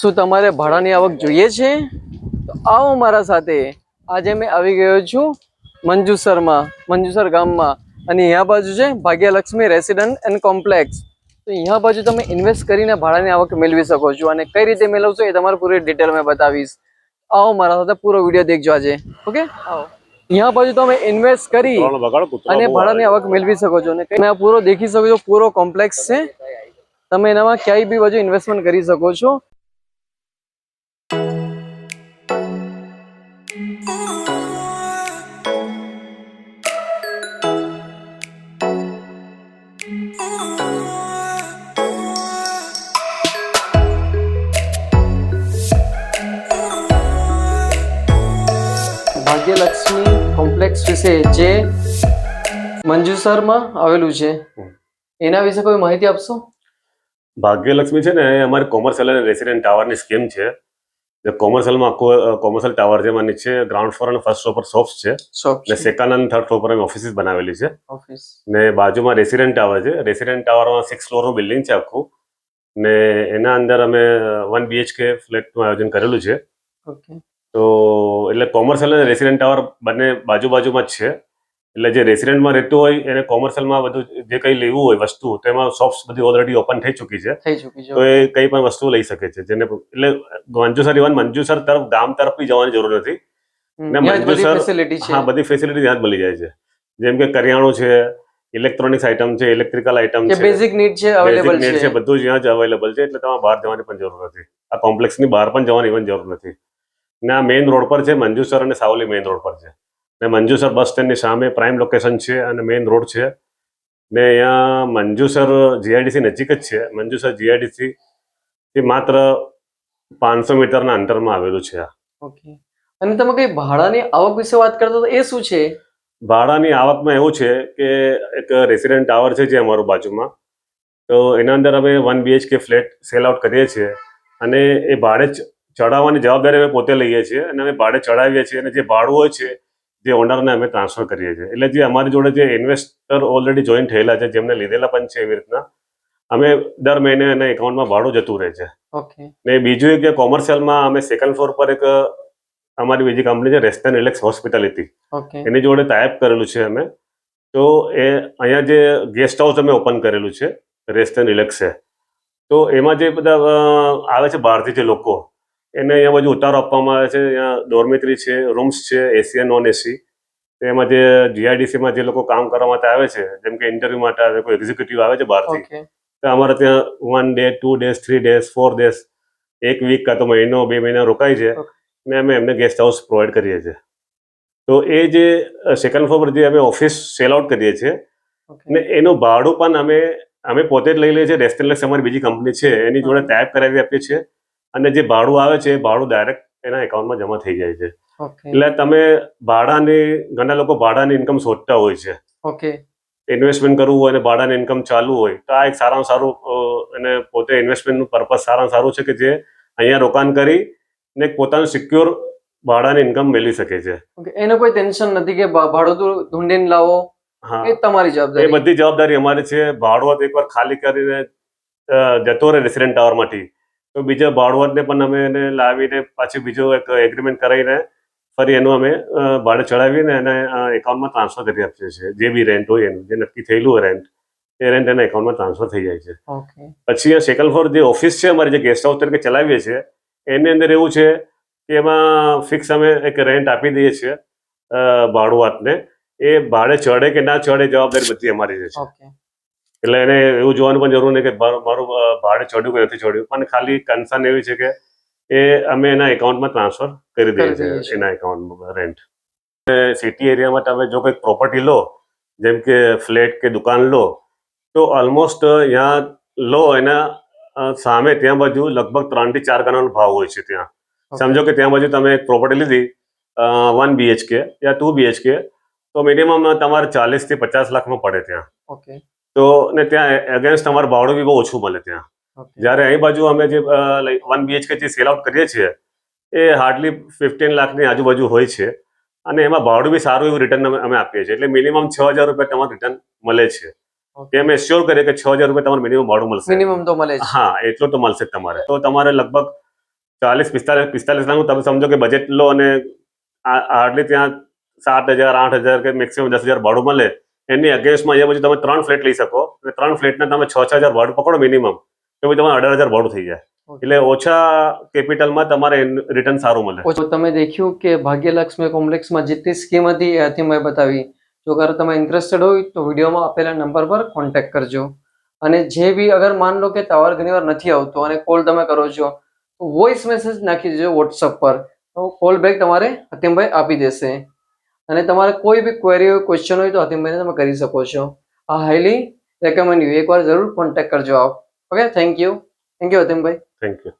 શું તમારે ભાડાની આવક જોઈએ છે? તો આવો મારા સાથે. આજે મેં આવી ગયો છું મંજુસર ગામમાં, અને અહીંયા બાજુ છે ભાગ્યલક્ષ્મી રેસિડન્ટ એન્ડ કોમ્પ્લેક્સ. તો અહીંયા બાજુ તમે ઇન્વેસ્ટ કરીને ભાડાની આવક મેળવી શકો છો, અને કઈ રીતે મેળવશો એ તમારે પૂરી ડિટેલ મેં બતાવીશ. આવો મારા સાથે પૂરો વિડીયો દેખજો આજે. ઓકે, આવો. અહીંયા બાજુ તમે ઇન્વેસ્ટ કરી અને ભાડાની આવક મેળવી શકો છો, અને તમે પૂરો દેખી શકો છો. પૂરો કોમ્પ્લેક્સ છે, તમે એનામાં ક્યાંય બી બાજુ ઇન્વેસ્ટમેન્ટ કરી શકો છો. ભાગ્યલક્ષ્મી કોમ્પ્લેક્સ વિશે જે મંજુસરમાં આવેલું છે એના વિશે કોઈ માહિતી આપશો? ભાગ્યલક્ષ્મી છે ને એ અમારી કોમર્શિયલ અને રેસિડેન્ટ ટાવરની સ્કીમ છે. જે કોમર્શિયલમાં આખો કોમર્શિયલ ટાવર છે, એમાં નીચે ગ્રાઉન્ડ ફ્લોર અને ફર્સ્ટ ફ્લોર પર શોપ્સ છે, અને સેકન્ડ અને થર્ડ ફ્લોર પર અમે ઓફિસીસ બનાવેલી છે. ને બાજુમાં રેસિડેન્ટ ટાવર છે. રેસિડેન્ટ ટાવરમાં 6 ફ્લોરનું બિલ્ડિંગ છે આખું, ને એના અંદર અમે 1 BHK ફ્લેટનું આયોજન કરેલું છે. તો એટલે કોમર્શિયલ અને રેસિડેન્ટ ટાવર બંને બાજુમાં જ છે. એટલે જે રેસિડેન્ટમાં રહેતું હોય એને કોમર્શિયલમાં બધું જે કંઈ લેવું હોય વસ્તુ, તેમાં શોપ્સ બધી ઓલરેડી ઓપન થઈ ચૂકી છે, તો એ કંઈ પણ વસ્તુ લઈ શકે છે. જેને એટલે મંજુસર તરફ ગામ તરફ બી જવાની જરૂર નથી. ને મંજુસર હા, બધી ફેસિલિટી ત્યાં જ મળી જાય છે. જેમ કે કરિયાણું છે, ઇલેક્ટ્રોનિક્સ આઇટમ છે, ઇલેક્ટ્રિકલ આઇટમ છે, બેઝિક નીડ છે, અવેલેબલ છે, બધું જ ત્યાં જ અવેલેબલ છે. એટલે તમારે બહાર જવાની પણ જરૂર નથી. આ કોમ્પ્લેક્સની બહાર પણ જવાની પણ જરૂર નથી. ને આ મેઇન રોડ પર છે, મંજુસર અને સાવલી મેઇન રોડ પર છે. ને મંજુસર બસ સ્ટેન્ડની સામે પ્રાઇમ લોકેશન છે અને મેઇન રોડ છે. ને અહીંયા મંજુસર GIDC નજીક જ છે. મંજુસર GIDC થી માત્ર 500 મીટરના અંતરમાં આવેલું છે. ઓકે. અને તમે કઈ ભાડાની આવક વિશે વાત કરતા તો એ શું છે? ભાડાની આવકમાં એવું છે કે એક રેસિડેન્ટ ટાવર છે જે અમારું બાજુમાં, તો એના અંદર અમે 1 BHK ફ્લેટ સેલ આઉટ કરીએ છીએ, અને એ ભાડે ચડાવવાની જવાબદારી અમે પોતે લઈએ છીએ, અને અમે ભાડે ચડાવીએ છીએ, અને જે ભાડું હોય છે જે ઓનરને અમે ટ્રાન્સફર કરીએ છીએ. એટલે જે અમારી જોડે જે ઇન્વેસ્ટર ઓલરેડી જોઈન થયેલા છે, જેમને લીધેલા પણ છે, એવી રીતના અમે દર મહિને એના એકાઉન્ટમાં ભાડું જતું રહે છે. ને બીજું એક કે કોમર્શિયલમાં અમે સેકન્ડ ફ્લોર પર એક અમારી બીજી કંપની છે રેસ્ટન રિલેક્સ હોસ્પિટાલિટી, એની જોડે ટાઈપ કરેલું છે અમે. તો એ અહીંયા જે ગેસ્ટ હાઉસ અમે ઓપન કરેલું છે રેસ્ટન રિલેક્સે, તો એમાં જે બધા આવે છે બહારથી જે લોકો, એને અહીંયા બાજુ ઉતારો આપવામાં આવે છે. અહીંયા ડોર્મેટરી છે, રૂમ્સ છે, એસી અને નોન એસી. એમાં જે GIDCમાં જે લોકો કામ કરવા માટે આવે છે, જેમ કે ઇન્ટરવ્યુ માટે આવે, કોઈ એક્ઝિક્યુટિવ આવે છે બહારથી, તો અમારે ત્યાં 1 day, 2 days, 3 days, 4 days, 1 week કાં તો મહિનો, 2 મહિના રોકાય છે, ને અમે એમને ગેસ્ટ હાઉસ પ્રોવાઈડ કરીએ છીએ. તો એ જે સેકન્ડ ફ્લોર પર જે અમે ઓફિસ સેલ આઉટ કરીએ છીએ, ને એનું ભાડું પણ અમે પોતે જ લઈ લઈએ છીએ. રેસ્ટનલેક્સ અમારી બીજી કંપની છે, એની જોડે ટાઈપ કરાવી આપીએ છીએ, અને જે ભાડું આવે છે એ ભાડું ડાયરેક્ટ એના એકાઉન્ટમાં જમા થઈ જાય છે. એટલે તમે ઘણા લોકો ભાડાની ઇન્કમ શોધતા હોય છે. ઇન્વેસ્ટમેન્ટ કરવું હોય અને ભાડાની ઇન્કમ ચાલુ હોય, તો આ એક સારામાં સારું અને પોતે ઇન્વેસ્ટમેન્ટનું પર્પઝ સારામાં સારું છે કે જે અહીંયા રોકાણ કરી ને પોતાનું સિક્યોર ભાડાની ઇન્કમ મેળવી શકે છે. એને કોઈ ટેન્શન નથી કે ભાડું તો ઢૂંઢીને લાવો. એ તમારી જવાબદારી, એ બધી જવાબદારી અમારી છે. ભાડુઆત એકવાર ખાલી કરીને જતો રહે રેસિડેન્ટ ટાવરમાંથી, તો બીજા ભાડુઆતને પણ અમે એને લાવીને પાછી બીજો એક એગ્રીમેન્ટ કરાવીને ફરી એનું અમે ભાડે ચડાવીને એને એકાઉન્ટમાં ટ્રાન્સફર કરી આપીએ છીએ. જે બી રેન્ટ હોય એનું, જે નક્કી થયેલું હોય રેન્ટ, એ રેન્ટ એના એકાઉન્ટમાં ટ્રાન્સફર થઈ જાય છે. પછી આ સેકન્ડ ફ્લોર જે ઓફિસ છે અમારી, જે ગેસ્ટ હાઉસ તરીકે ચલાવીએ છીએ, એની અંદર એવું છે કે એમાં ફિક્સ અમે એક રેન્ટ આપી દઈએ છીએ ભાડુઆતને. એ ભાડે ચડે કે ના ચડે જવાબદારી બધી અમારી છે. એટલે એને એવું જોવાનું પણ જરૂર નહીં કે મારું ભાડે ચડ્યું કે નથી ચડ્યું, પણ ખાલી કન્સર્ન એવી છે કે એ અમે એના એકાઉન્ટમાં ટ્રાન્સફર કરી દઈએ છીએ, એના એકાઉન્ટમાં રેન્ટ. સિટી એરિયામાં તમે જો કંઈક પ્રોપર્ટી લો, જેમ કે ફ્લેટ કે દુકાન લો, તો ઓલમોસ્ટ ત્યાં લો એના સામે ત્યાં બાજુ લગભગ 3 થી 4 ગણાનો ભાવ હોય છે. ત્યાં સમજો કે ત્યાં બાજુ તમે એક પ્રોપર્ટી લીધી 1 BHK યા 2 BHK, તો મિનિમમ તમારે 40 થી 50 લાખમાં પડે ત્યાં. તો ને ત્યાં અગેન્સ્ટ તમારું ભાડું બી બહુ ઓછું મળે ત્યાં. જ્યારે અહીં બાજુ અમે જે 1 BHK જે સેલ આઉટ કરીએ છીએ, એ હાર્ડલી 15 લાખની આજુબાજુ હોય છે, અને એમાં ભાડું બી સારું એવું રિટર્ન અમે આપીએ છીએ. એટલે મિનિમમ 6,000 રૂપિયા તમારું રિટર્ન મળે છે. કે અમે શ્યોર કરીએ કે 6,000 રૂપિયા તમારું મિનિમમ ભાડું મળશે. મિનિમમ તો મળે છે. હા, એટલું તો મળશે તમારે. તો તમારે લગભગ પિસ્તાલીસ લાખ તમે સમજો કે બજેટ લો અને હાર્ડલી ત્યાં 7,000 8,000 કે મેક્સિમમ 10,000 ભાડું મળે, એની અગેન્સ્ટમાં અહીંયા પછી તમે 3 ફ્લેટ લઈ શકો અને 3 ફ્લેટના તમે 6,000 ભાડું પકડો મિનિમમ, તો પછી તમારે 18,000 ભાડું થઈ જાય. એટલે ઓછા કેપિટલમાં તમારે રિટર્ન સારું મળે. તો તમે દેખ્યું કે ભાગ્યલક્ષ્મી કોમ્પ્લેક્સમાં જેટલી સ્કીમ હતી એ હતીમભાઈ બતાવી. જો અગર તમે ઇન્ટરેસ્ટેડ હોય તો વિડીયોમાં આપેલા નંબર પર કોન્ટેક્ટ કરજો. અને જે બી અગર માન લો કે ટાવર ઘણીવાર નથી આવતો અને કોલ તમે કરો છો તો વોઇસ મેસેજ નાખી દેજો વોટ્સઅપ પર, તો કોલ બેક તમારે હતીમભાઈ આપી દેશે. અને તમારે કોઈ બી ક્વેરી હોય, ક્વેશ્ચન હોય તો હતીમભાઈને તમે કરી શકો છો. આ હાઈલી રેકમેન્ડ યુ, એકવાર જરૂર કોન્ટેક્ટ કરજો આપ. ઓકે, થેન્ક યુ હતીમભાઈ. Thank you.